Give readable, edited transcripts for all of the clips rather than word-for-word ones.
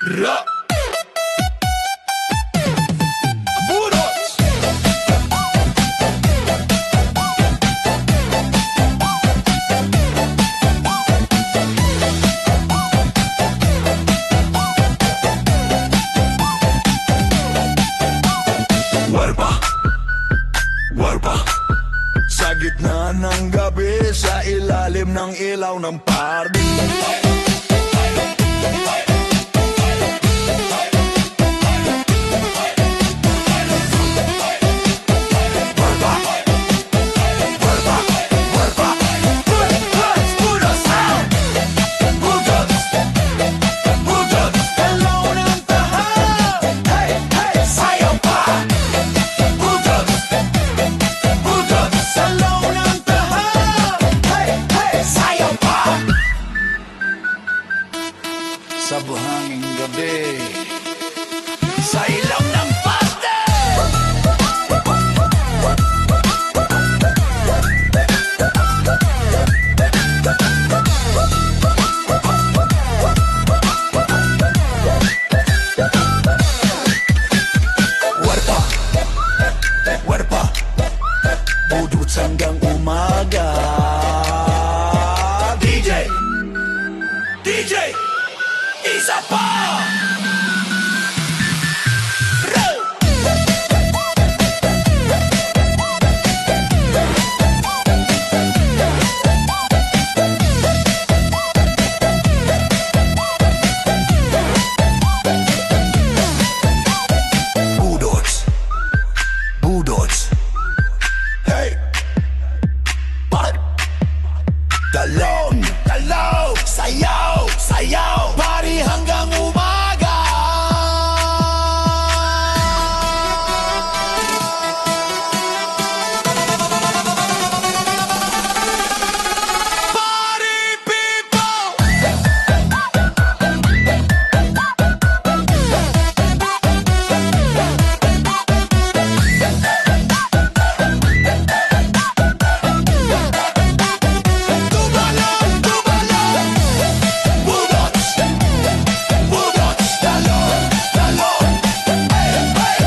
Rock. Budots. Warpa. Warpa. Sa gitna ng gabi, sa ilalim ng ilaw ng party. Sa buhanging gabi, sa ilaw ng paste. Warpa, warpa, budut hanggang umaga. DJ, DJ, isa pa! Budots, budots. Hey! Pat! Talon, talon, sayaw, sayaw, pari hanggang umaga. Party people. Tumalon, tumalon. Budots, budots, talon, talon. Hey, hey.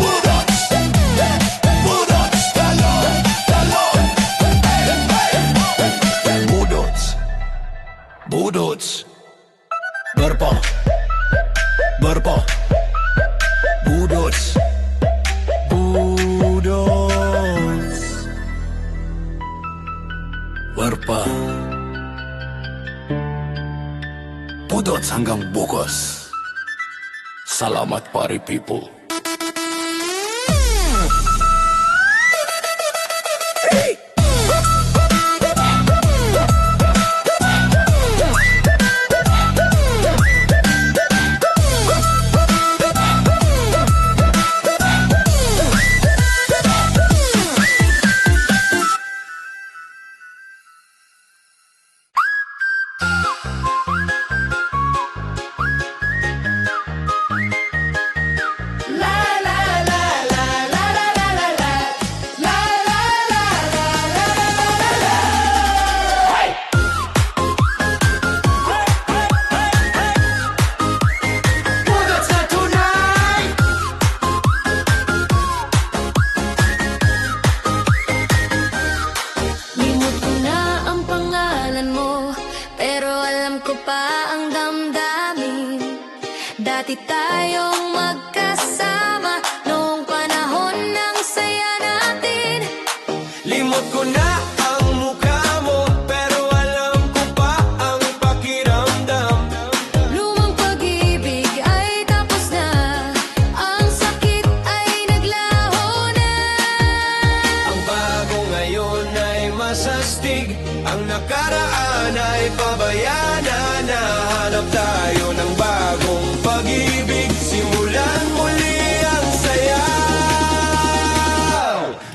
Budots, budots, talon, talon. Hey, hey. Budots, budots. Barpa, barpa. Budots, budots. Warpa. Budots hanggang bukas. Salamat, party people. Limot ko na ang pangalan mo, pero alam ko pa ang damdamin. Dati tayong magkasama noong panahon ng saya natin. Limot ko na ang mukha mo, pero alam ko pa ang pakiramdam. Lumang pag-ibig ay tapos na, ang sakit ay naglaho na. Ang bago ngayon ay masastig, ang nakaraan ay pabayana. Nahanap tayo ng bagong pag-ibig, simulan muli ang sayaw.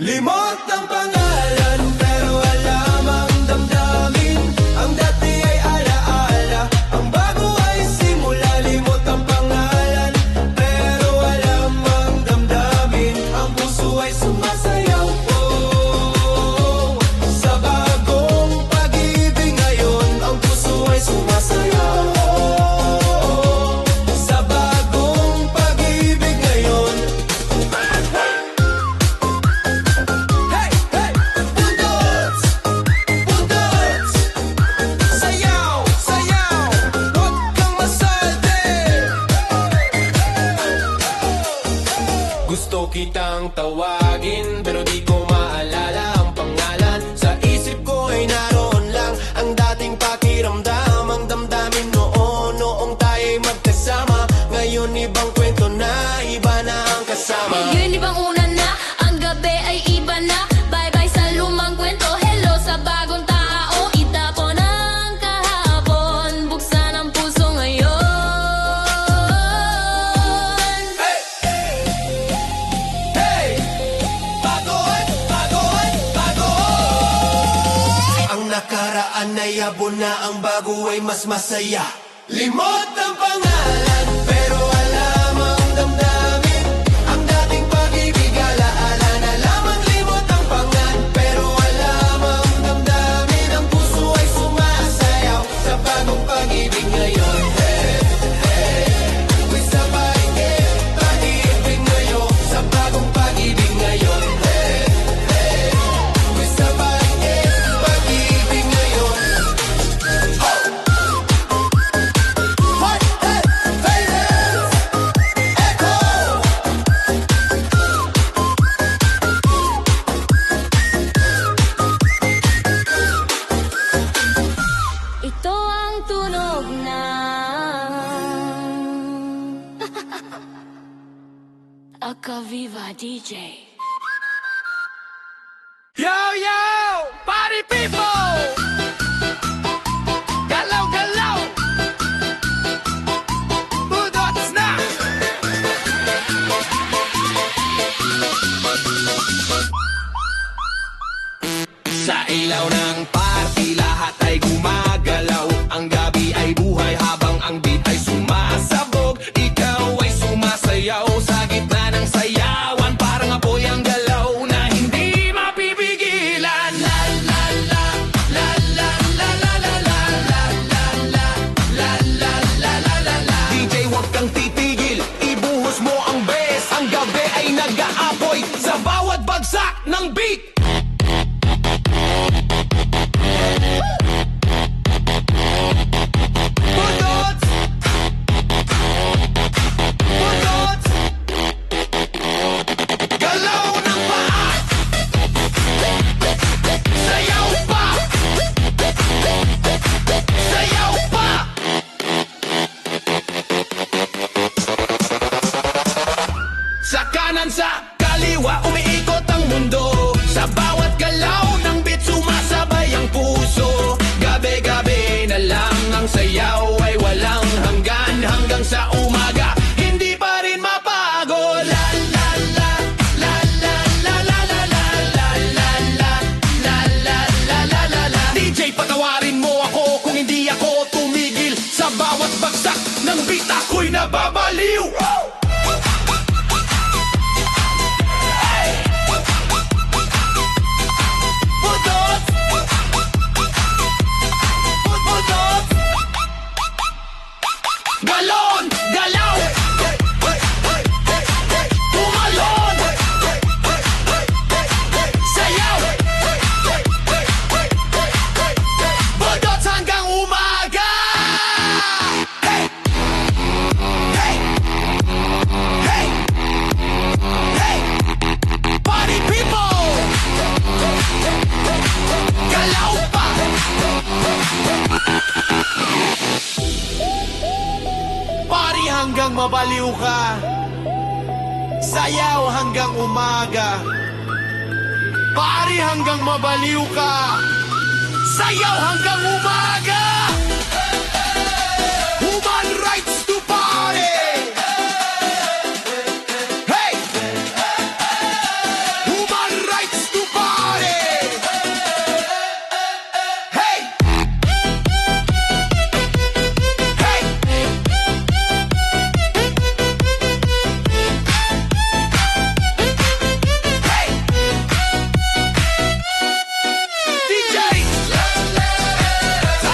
Limot ang pangalan, pero alam ang damdamin. Ang dati ay alaala, ang bago ay simula. Limot ang pangalan, pero alam ang damdamin. Ang puso ay sumasayaw. Sa bagong pag-ibig ngayon, ang puso ay sumasayaw. kitang tawagin, pero di ko maalala ang pangalan. Sa isip ko ay naroon lang ang dating pakiramdam, ang damdamin noong tayo'y magkasama. Ngayon ibang kwento na, iba na ang kasama. Ngayon ibang una na, ang gabi ay iba na. Bye-bye sa lumang kwento, hello sa bagong tao. Itapon ang kahapon, buksan ang puso ngayon. Hey! Hey! Bagoon! Bagoon! Bagoon! Ang nakaraan ay yabo na, ang bago ay mas masaya. Limot ang pangalan, pero alam ang damdamin. Ang dating pag-ibig, alaala na lamang. Limot ang pangalan, pero alam ang damdamin. Ang puso ay sumasayaw sa bagong pag-ibig ngayon. Hey, hey, may sabay, pag-ibig ngayon. Sa bagong pag-ibig ngayon. Hey, hey, may sabay, pag-ibig ngayon. Heart, head, faces, echo. Ito ang tunog na Akaviva DJ. Yo, yo, party people! Galaw, galaw! Budots na! Sa ilaw ng party, lahat ay gumagalaw. Ang gabi ay buhay habang ang beat ay sumasabog. Ikaw ay sumasayaw sa gitna ng sayawan. Parang apoy ang galaw na hindi mapipigilan. La la la, la la la la la la la la la la la la la la la. DJ, wag kang titigil, ibuhos mo ang bes. Ang gabi ay nag-aapoy sa bawat bagsak ng beat. Budots! Budots! Galaw ng paa! Sayaw pa! Sayaw pa! Sa kanan, sa kaliwa, umiikot ang mundo. Sa bawat galaw ng beat, sumasabay ang puso. Gabi-gabi na lang ang sayaw ay walang hanggan. Hanggang sa umaga, hindi pa rin mapagod. La la la, la la la la la la la la la la la la la la la. DJ, patawarin mo ako kung hindi ako tumigil. Sa bawat bagsak ng beat, ako'y nababaliw. Budots! Budots! Galon! Galaw! Tumalon! Sayaw! Budots hanggang umaga! Hey! Hey! Hey! Hey! Party people! Galaw pa! Party hanggang mabaliw ka. Sayaw hanggang umaga. Party hanggang mabaliw ka. Sayaw hanggang umaga. Human rights to party. Hey! Human rights to party. Hey! Hey! Hey! DJ! Sa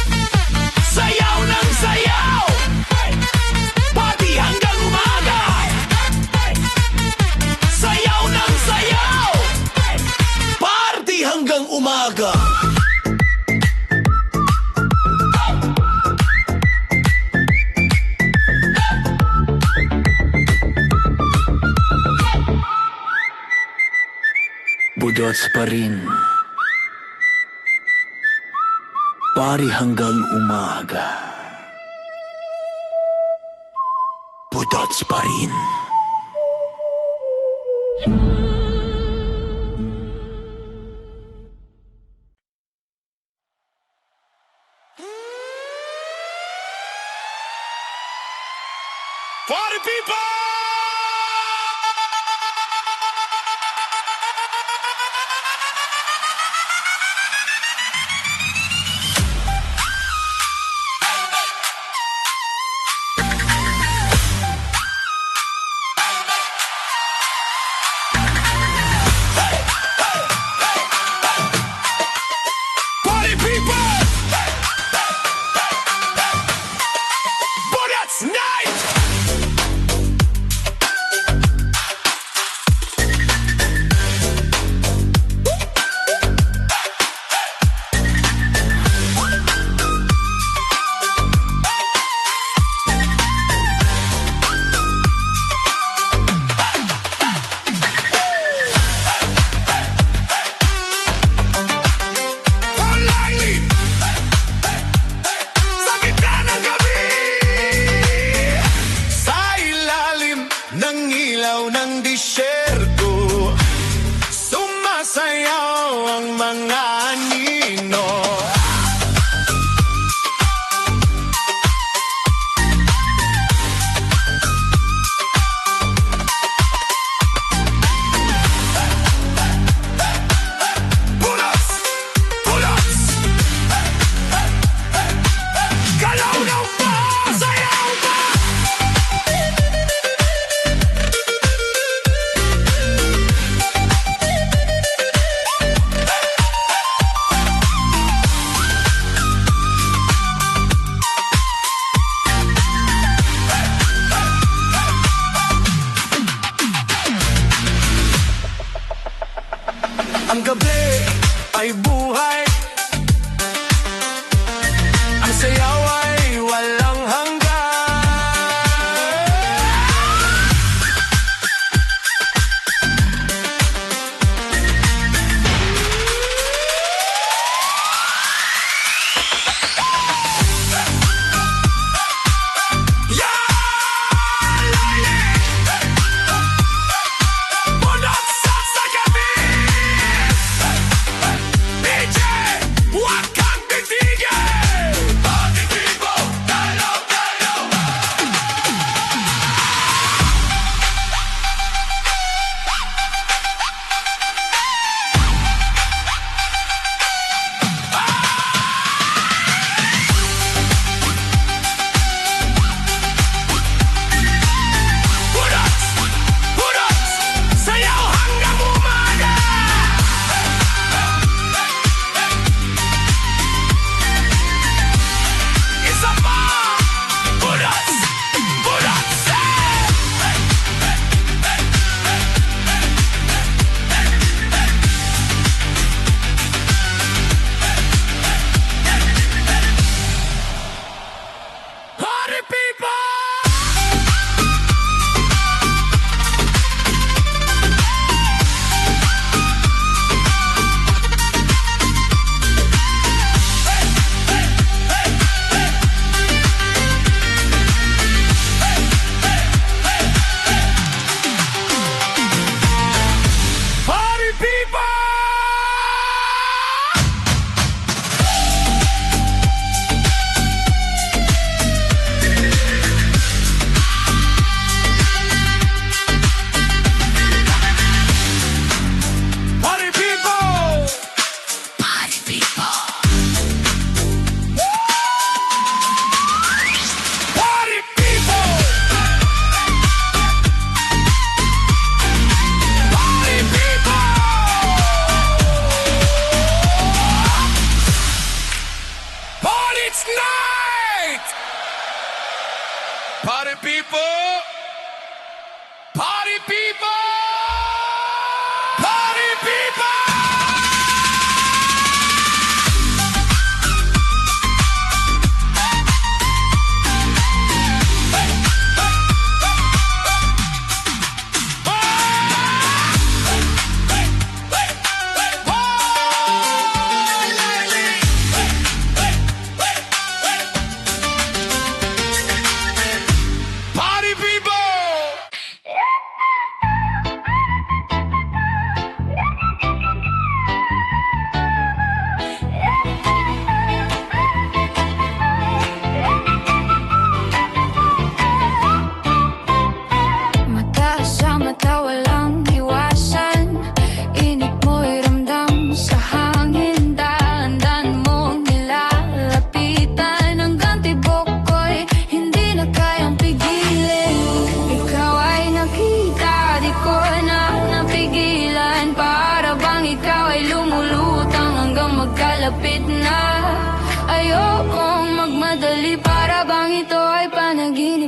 Budots pa rin. Pari hanggang umaga. Budots pa rin. Party people! Party people! Bullets night! Politely! Sa gitna ng gabi! Sa ilalim ng ilaw ng disyerto, sumasayaw ang mga anino. Bullets! Bullets! Galaw ng pa! Sayaw pa! Ang gabi ay buhay. Ang sayaw ay walang hanggan. Bullets sa gabi! DJ, huwag kang titigil! Party people, galaw, galaw! Bullets! Bullets! Sayaw hanggang umaga! Isa pa! Bullets! Bullets! Party people! Party people! Party people! Party people! Party people! Party people! Party night! Party people! Party people! Party people!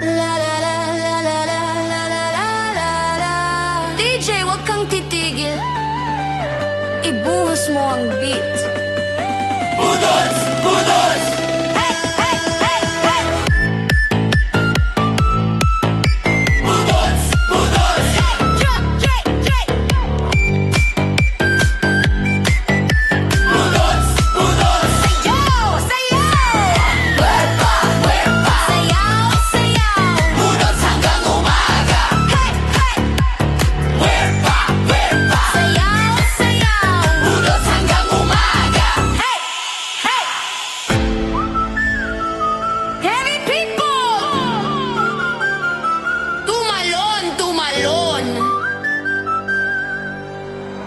La la la la la la la la la la. DJ, wag kang titigil. Ibuhos mo ang beat. Budots! Budots! Hey, hey, hey, hey. Budots! Budots! Drop, Drake, Drake. Budots! Budots! Sayaw, Werpa! Werpa! sayaw, sayaw. Budots hanggang umaga! Hey, hey. Werpa! Werpa! Sayaw, sayaw. Budots hanggang umaga! Hey, hey. Heavy people. Tumalon, tumalon.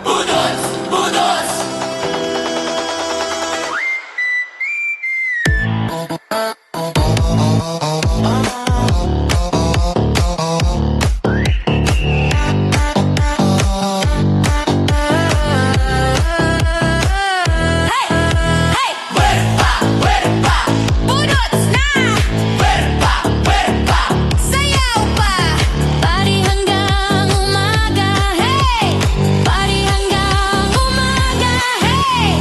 Budots! Budots! Hey, hey. Werpa! Werpa! Budots na. Werpa! Werpa! Sayaw pa. Party hanggang umaga. Hey. Party hanggang umaga. Hey.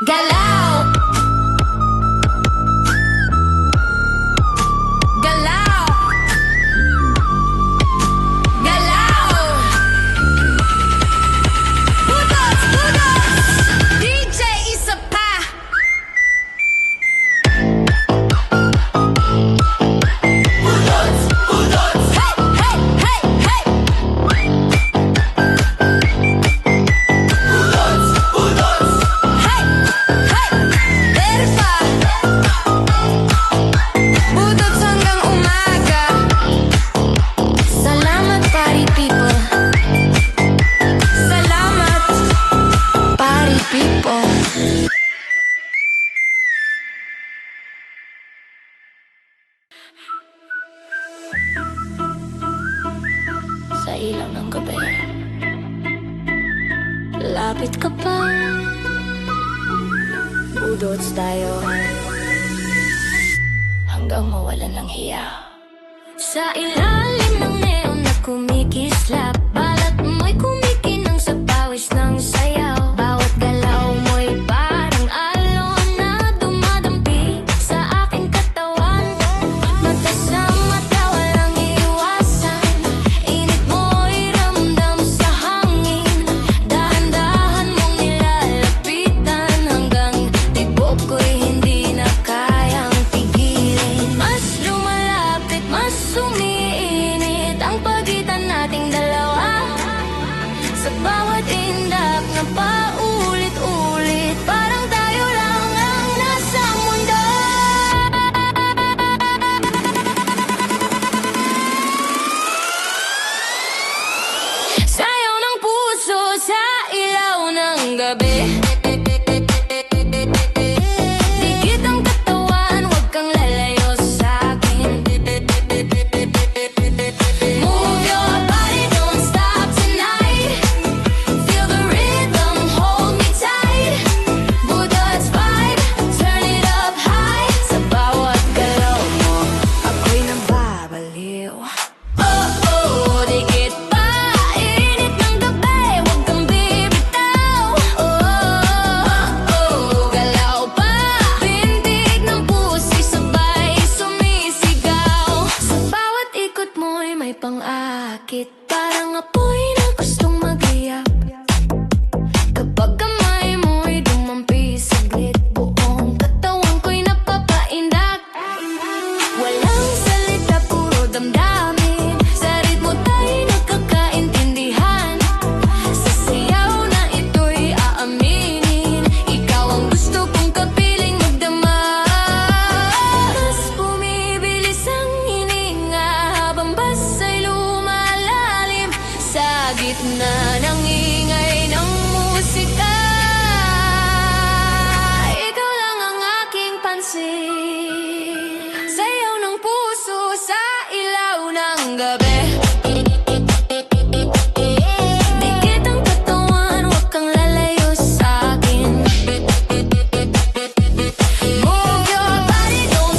Galaw. Galaw. Galaw. Budots, budots. DJ isa pa. Budots! Budots! Hey, hey, hey, hey. Budots! Budots! Hey, hey. Verpa. Budots hanggang umaga. Salamat, party people. Salamat, party people. Sa ilaw ng gabi, lapit ka pa. Budots tayo hanggang mawalan ng hiya. Sa ilalim ng neon na kumikislap, balat mo'y kumikinang sa pawis ng sayaw. Bawat galaw mo'y parang alon na dumadampi sa aking katawan. Mata sa mata, walang iwasan. Init mo'y ramdam sa hangin. Dahan-dahan mong nilalapitan hanggang tibok ko'y hindi na kayang pigilin. Mas lumalapit, mas umiinit ang pagitan nating dalawa. Sa bawat indak na paulit-ulit, parang tayo lang ang nasa mundo. Sayaw ng puso sa ilaw ng gabi. Dikit ang katawan, huwag kang lalayo sa'kin. Move your body, don't stop tonight. Feel the rhythm, hold me tight. Budots vibe, turn it up high. Sa bawat galaw mo, ako'y nababaliw. Oh, oh, dikit pa, init ng gabi, huwag kang bibitaw. Oh, oh, galaw pa, pintig ng puso'y sabay sumisigaw. Sa bawat ikot mo'y may pang-akit, parang apoy na gustong mag-iyak. Kapag kamay mo'y dumampi saglit, buong katawan ko'y napapaindak. Walang salita, puro damdamin. Sa ritmo tayo'y nagkakaintindihan. Sa sayaw na ito'y aaminin, ikaw ang gusto kong kapiling magdama. Mas bumibilis ang hininga habang basa'y lumalalim sa gitna ng ingay ng musika. Ikaw lang ang aking pansin. Sayaw ng puso sa ilaw ng gabi. Dikit ang katawan, huwag kang lalayo sa'kin. Move your body, don't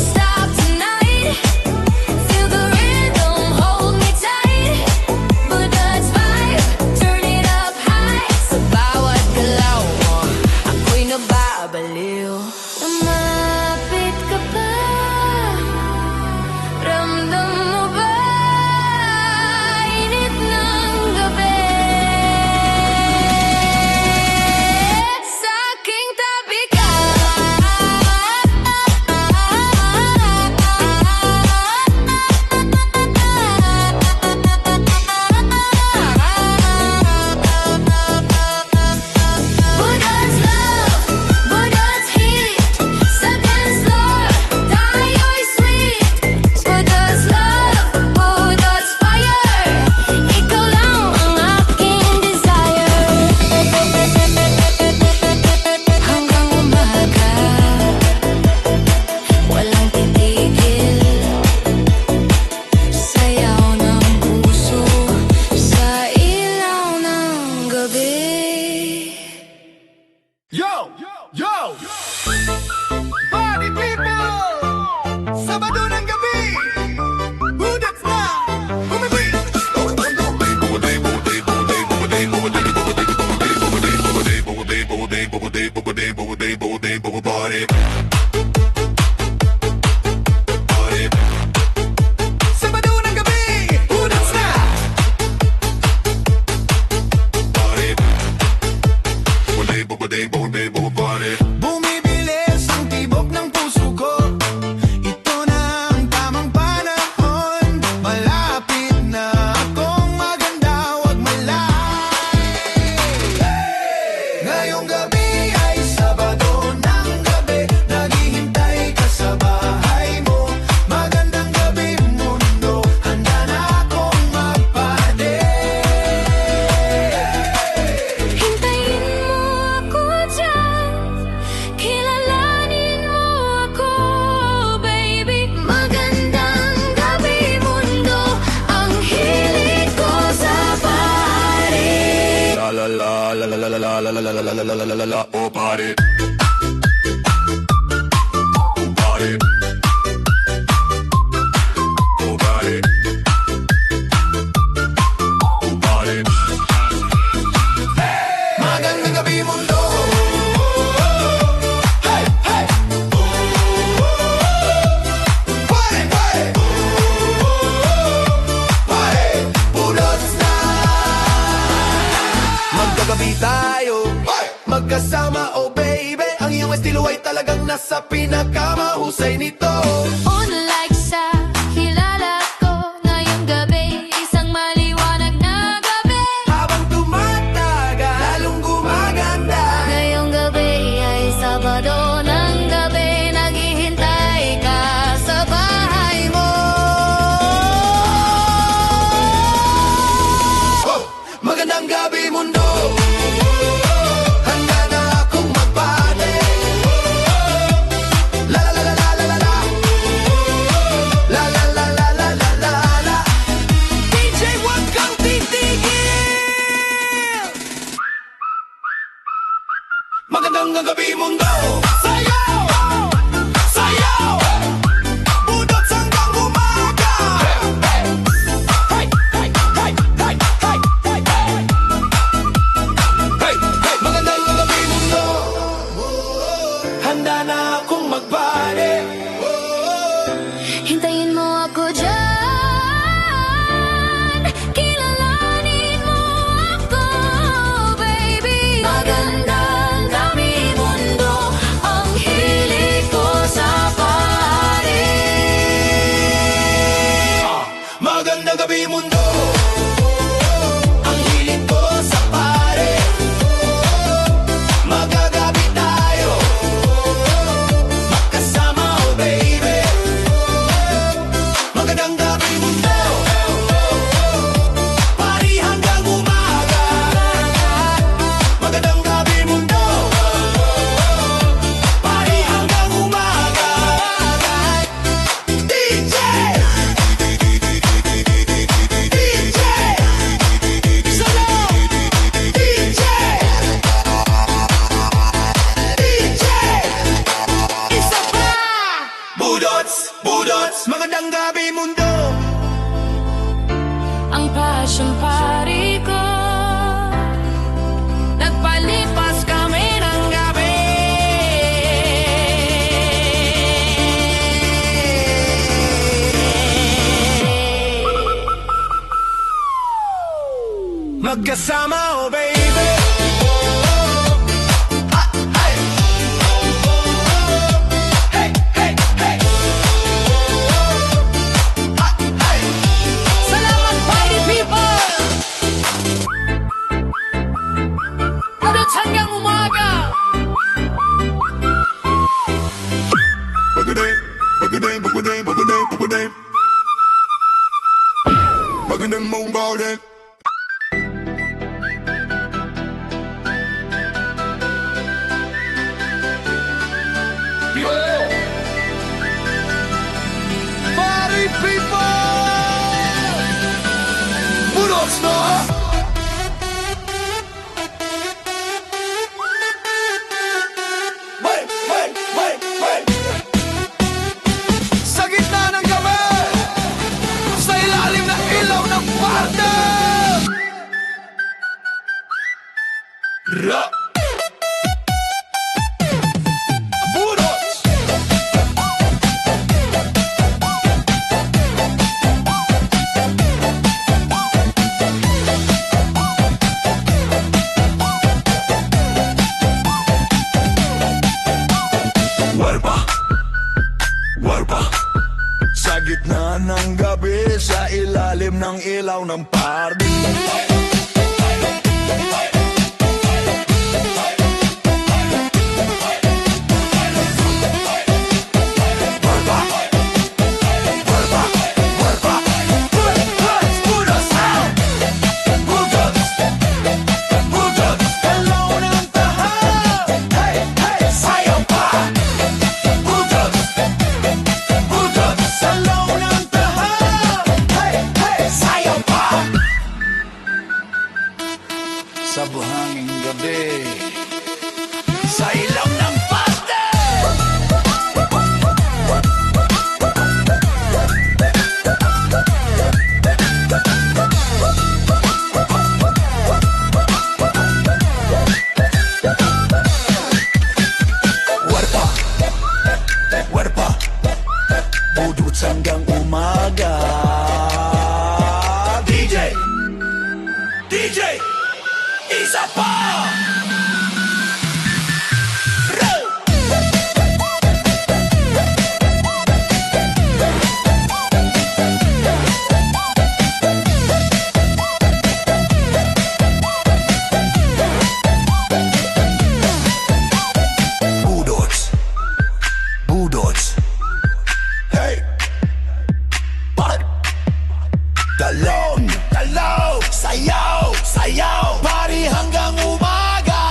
Oh, party. Party. Oh, party. Oh, party. Magandang gabi mundo. Hey, hey. Party, party. Party. Budots na. Magkagabi tayo. Magkasama, oh baby. Ang iyong estilo ay talagang nasa pinakamahusay nito. Unlike sa kilala ko, ngayong gabi, isang maliwanag na gabi. Habang tumatagal, lalong gumaganda. Ngayong gabi ay Sabado ng gabi, naghihintay ka sa bahay mo. Magandang gabi mundo. Handa na akong magpate. La la la la la la la. La la la la la la la la. DJ, wag kang titigil. Magandang gabi mundo. Sayaw! Sayaw! Budot hanggang umaga. Hey, hey, hey, hey, hey, hey, hey, hey. Hey, hey, magandang gabi mundo. Handa na akong magbali. Hintayin mo ako dyan, kilalanin mo ako, baby. Magandang gabi mundo, ang hilig ko sa party. Magandang gabi mundo. Ang hilig ko sa pare. Magagabi tayo. Magkasama, oh baby. Magandang gabi mundo. Pari hanggang umaga. Magandang gabi mundo. Pari hanggang umaga. DJ! DJ! Solo! DJ! DJ! Isa pa! Budots! Budots! Magandang gabi mundo! Ang passion party ko, nagpalipas kami ng gabi. Magkasama, oh baby! Ah, hey! Hey, hey, hey! Ah, hey! Salamat, party people! Budot hanggang umaga. Pagdating, pagdating, pagdating, pagdating, pagdating. Magandang mong bawal. Party people! Budots na! Wait, wait, wait, wait! Sa gitna ng gabi, sa ilalim ng ilaw ng party! Ra! Budots! Warpa, warpa. Sa gitna ng gabi, sa ilalim ng ilaw ng party. Warpa, warpa, warpa. Budots! Budots! Budots! Budots! Hello ng tahaw! Hey, hey! Sayaw pa! Budots! Budots! Hello ng tahaw! Hey, hey! Sayaw pa! Sa hanggang umaga. DJ, DJ, isa pa! Budots, budots, Hey! Pat! Dalaw! Dalaw! Sayaw! Sayaw! Party hanggang umaga!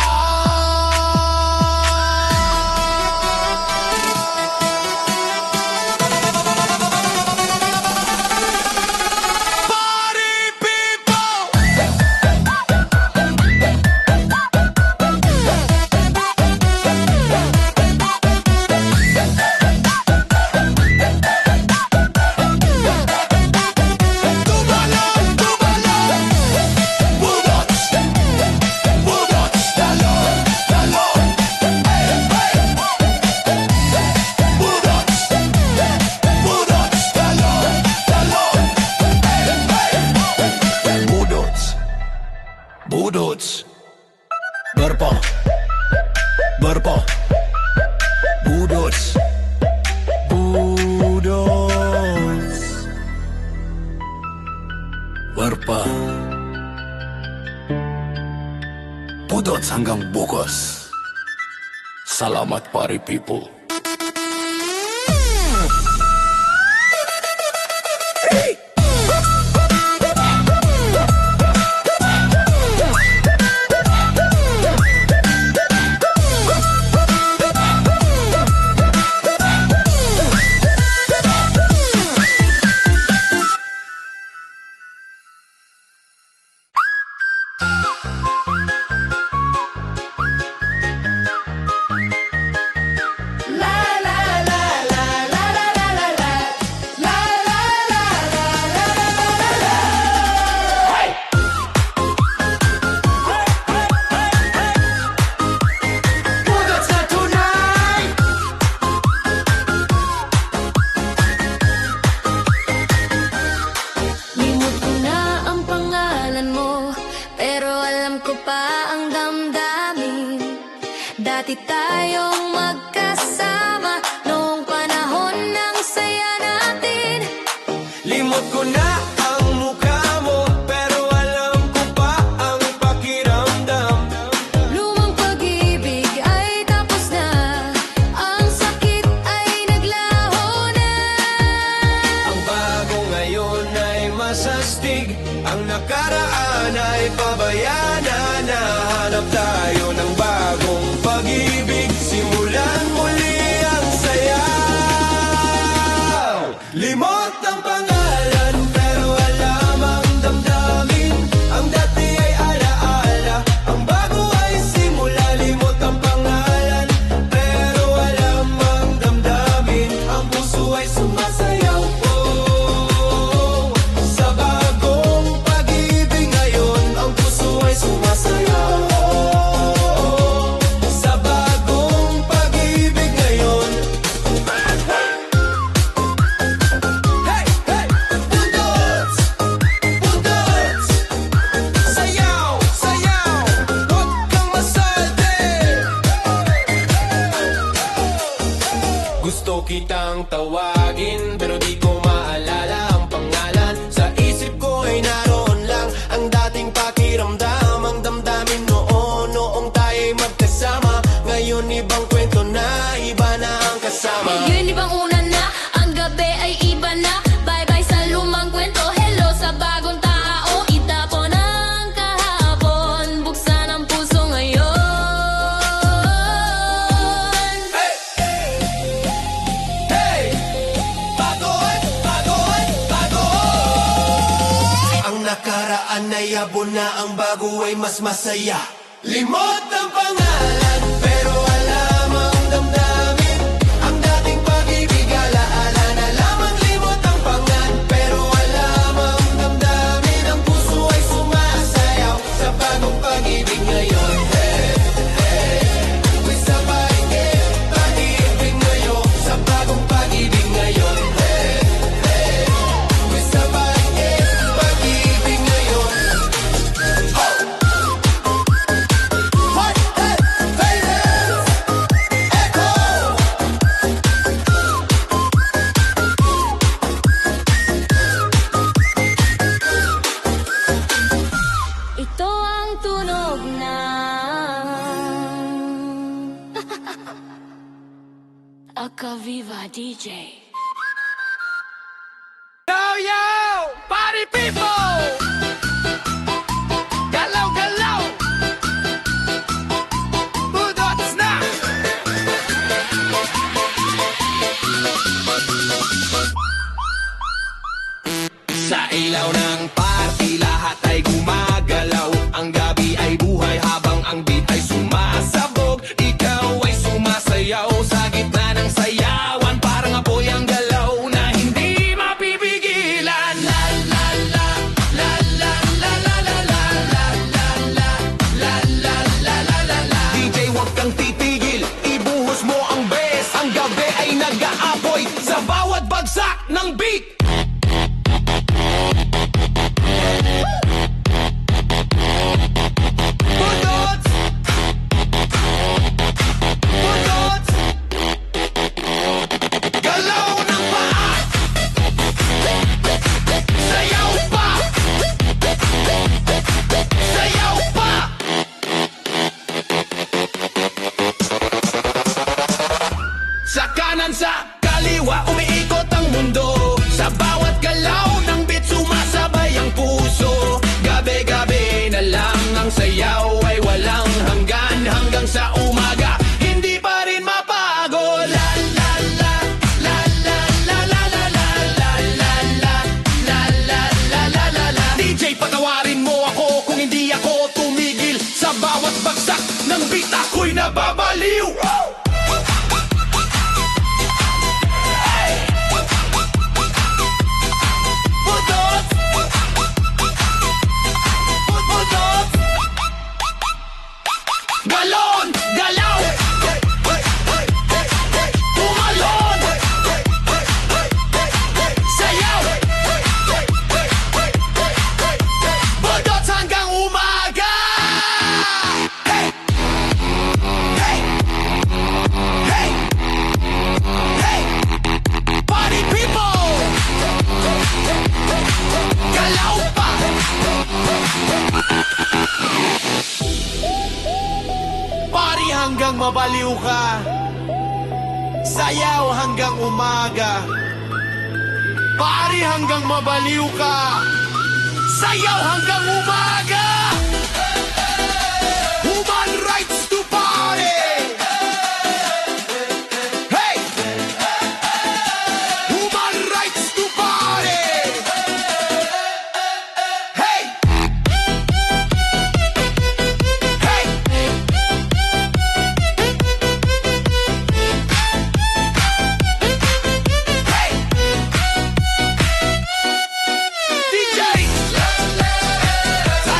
Party people! Tumalon! Tumalon! Budots! Budots! Talon! Talon! Hey! Hey! Budots! Budots! Talon! Talon! Hey! Hey! budots, budots. Berpa, berpa, budots, budots. Berpa, budots hanggang bukas. Salamat party people. Budots na tunay! Limot ko na ang pangalan mo, pero alam ko pa ang damdamin. Dati tayong magkasama noong panahon ng saya natin. Limot ko na ang mukha mo, pero alam ko pa ang pakiramdam. Lumang pag-ibig ay tapos na, ang sakit ay naglaho na. Ang bago ngayon ay masastig, ang nakaraan ay pabayana. Nahanap tayo ng bagong pag-ibig, simulan muli ang sayaw. Limot ang pangalan, pero alam ang damdamin. Ang dati ay alaala, ang bago ay simula. Limot ang pangalan, pero alam ang damdamin. Ang puso ay sumasayaw. Oh, sa bagong pag-ibig ngayon, ang puso ay sumasayaw. Oh, sa bagong pag-ibig ngayon. Hey, hey, budots, budots, sayaw, sayaw, huwag kang masalte. Gusto kitang tawagin, pero di ko maalala ang pangalan. Sa isip ko ay naroon lang ang dating pakiramdam. Ang damdamin noong tayo'y magkasama. Ngayon ibang kwento na, iba na ang kasama. Yun ibang una na, ang gabi ay iba na. Bye-bye sa lumang kwento, hello sa bagong tao. Itapon ang kahapon, buksan ang puso ngayon. Hey! Hey! Bagon! Bagon! Bagon! Ang nakaraan ay yabo na, ang bago ay mas masaya. Limot ang pangalan, pero alam ang damdamin. Ang dating pag-ibig, alaala na lamang. Limot ang pangalan, pero alam ang damdamin. Ang puso ay sumasayaw sa bagong pag-ibig ngayon. Hey, hey, we sabay, pag-ibig ngayon, sa bagong pag-ibig ngayon. Hey, DJ. Yo, yo, party people! Galaw, galaw! Budots na! Sa ilaw ng party, lahat ay gumagalaw. Ang gabi ay buhay habang ang beat ay sumasabog. Ikaw ay sumasayaw sa gitna ng sayawan. Parang apoy ang galaw na hindi mapipigilan. La la la, la la la la la la la la la la la la la la la. DJ, wag kang titigil, ibuhos mo ang bes. Ang gabi ay nag-aapoy sa bawat bagsak ng beat. Budots! Budots! Galaw ng paa! Sayaw pa! Sayaw pa! Sa kanan sa kaliwa umiikot ang mundo. Sa bawat galaw ng beat sumasabay ang puso. Gabi-gabi na lang ang sayaw ay walang hanggan. Hanggang sa umaga hindi pa rin mapagod. La la la la la la la la la la la la la la la la la la. DJ, patawarin mo ako kung hindi ako tumigil. Sa bawat bagsak ng beat ako'y nababaliw. Budots! Budots! Galon! Galaw! Tumalon! Sayaw! Budots hanggang umaga! Hey! Hey! Hey! Hey! Party people! Galaw pa! Party hanggang mabaliw ka. Sayaw hanggang umaga. Party hanggang mabaliw ka. Sayaw hanggang umaga. Human rights to party. Hey! Human rights to party. Hey! Hey! Hey! DJ! Sa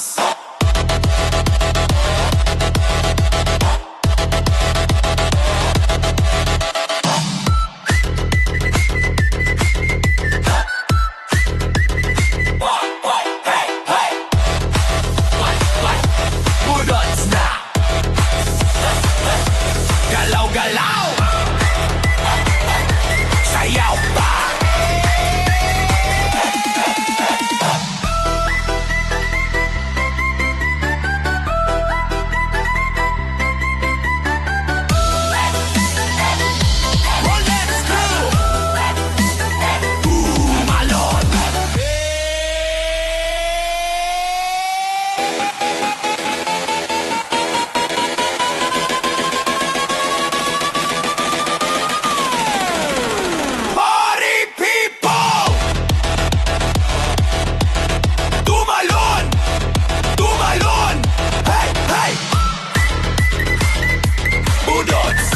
Budos! Budots na! Galaw-galaw! Sayaw pa! Well, let's go! Malon! Party people! Tumalon! Tumalon! Hey! Hey! Budots!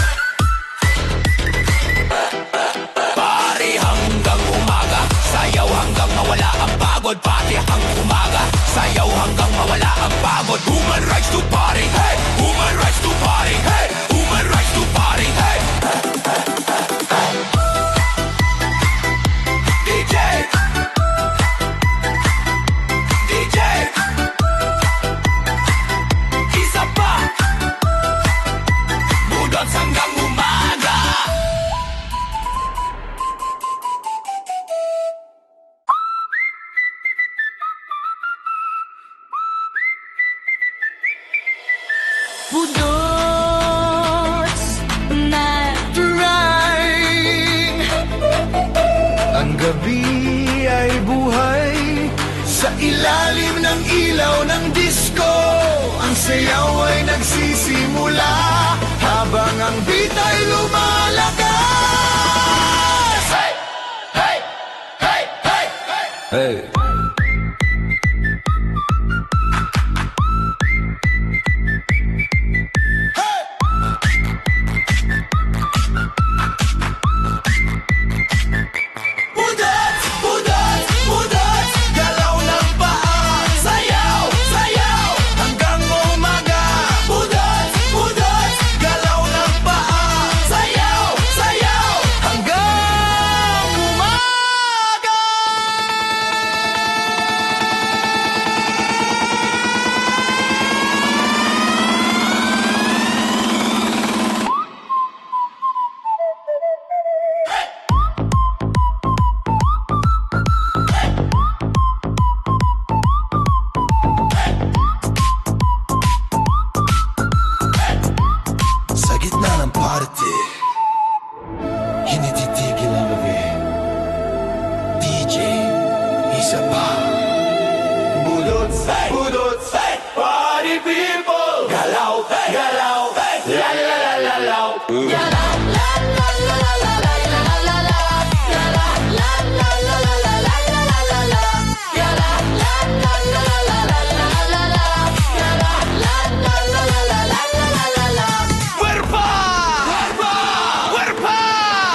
Party hanggang umaga, sayaw hanggang mawala ang pagod. Party hanggang umaga, sayaw hanggang mawala ang pagod. Human rights to party, hey! Human rights to party, hey! Human rights to party, hey! DJ! DJ! Isa pa! Budots hanggang umaga! Budots na Trying. Ang gabi ay buhay sa ilalim ng ilaw ng disco. Ang sayaw ay nagsisimula habang ang beat ay lumalakas. Hey! Hey! Hey! Hey! Hey! Budots! Budots! Budots! Galaw ng paa! Sayaw! Sayaw! Hanggang umaga! Budots! Budots! Galaw ng paa! Sayaw! Sayaw! Hanggang umaga! Sa gitna ng party, hindi titigil ang gabi. DJ, isa pa. Budots, budots, party people. Galaw, galaw, la la la la law. Werpa! Werpa! Werpa!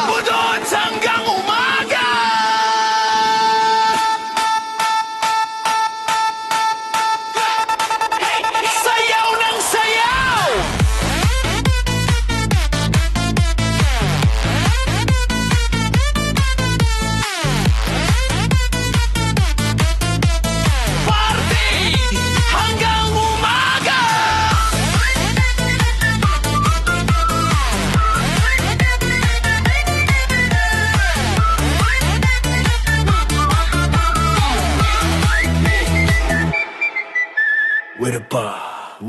Budots hanggang umaga! Sayaw ng sayaw! Party hanggang umaga!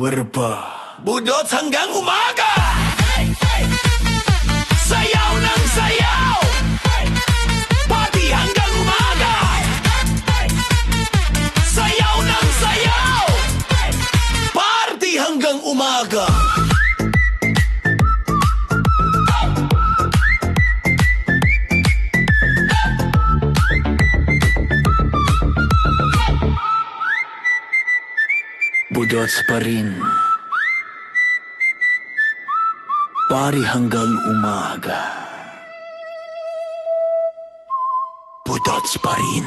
Werpa! Budots hanggang umaga! Sayaw ng sayaw! Party hanggang umaga! Sayaw ng sayaw! Party hanggang umaga! Budots pa rin. Party hanggang umaga. Budots pa rin.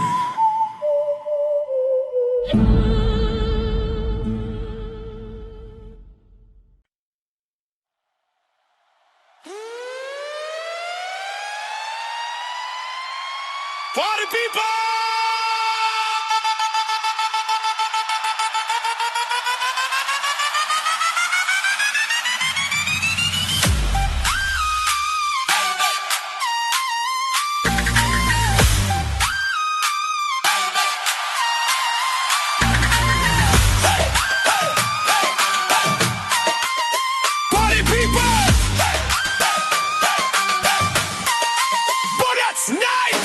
Party people! Party people! But that's night!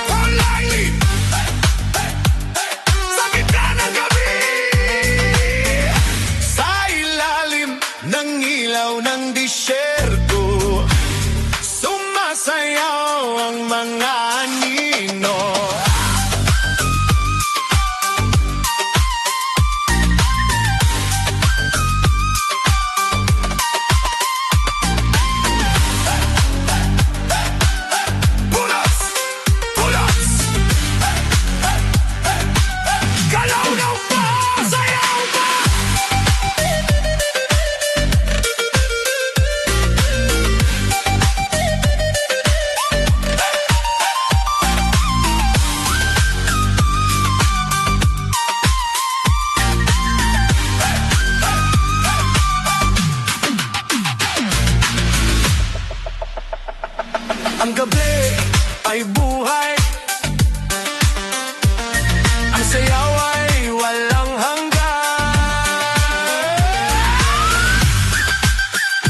Politely! Sa gitna ng gabi! Sa ilalim ng ilaw ng disyerto, sumasayaw ang mga anino. Bullets! Bullets! Galaw ng pa! Sayaw pa! Ang gabi ay buhay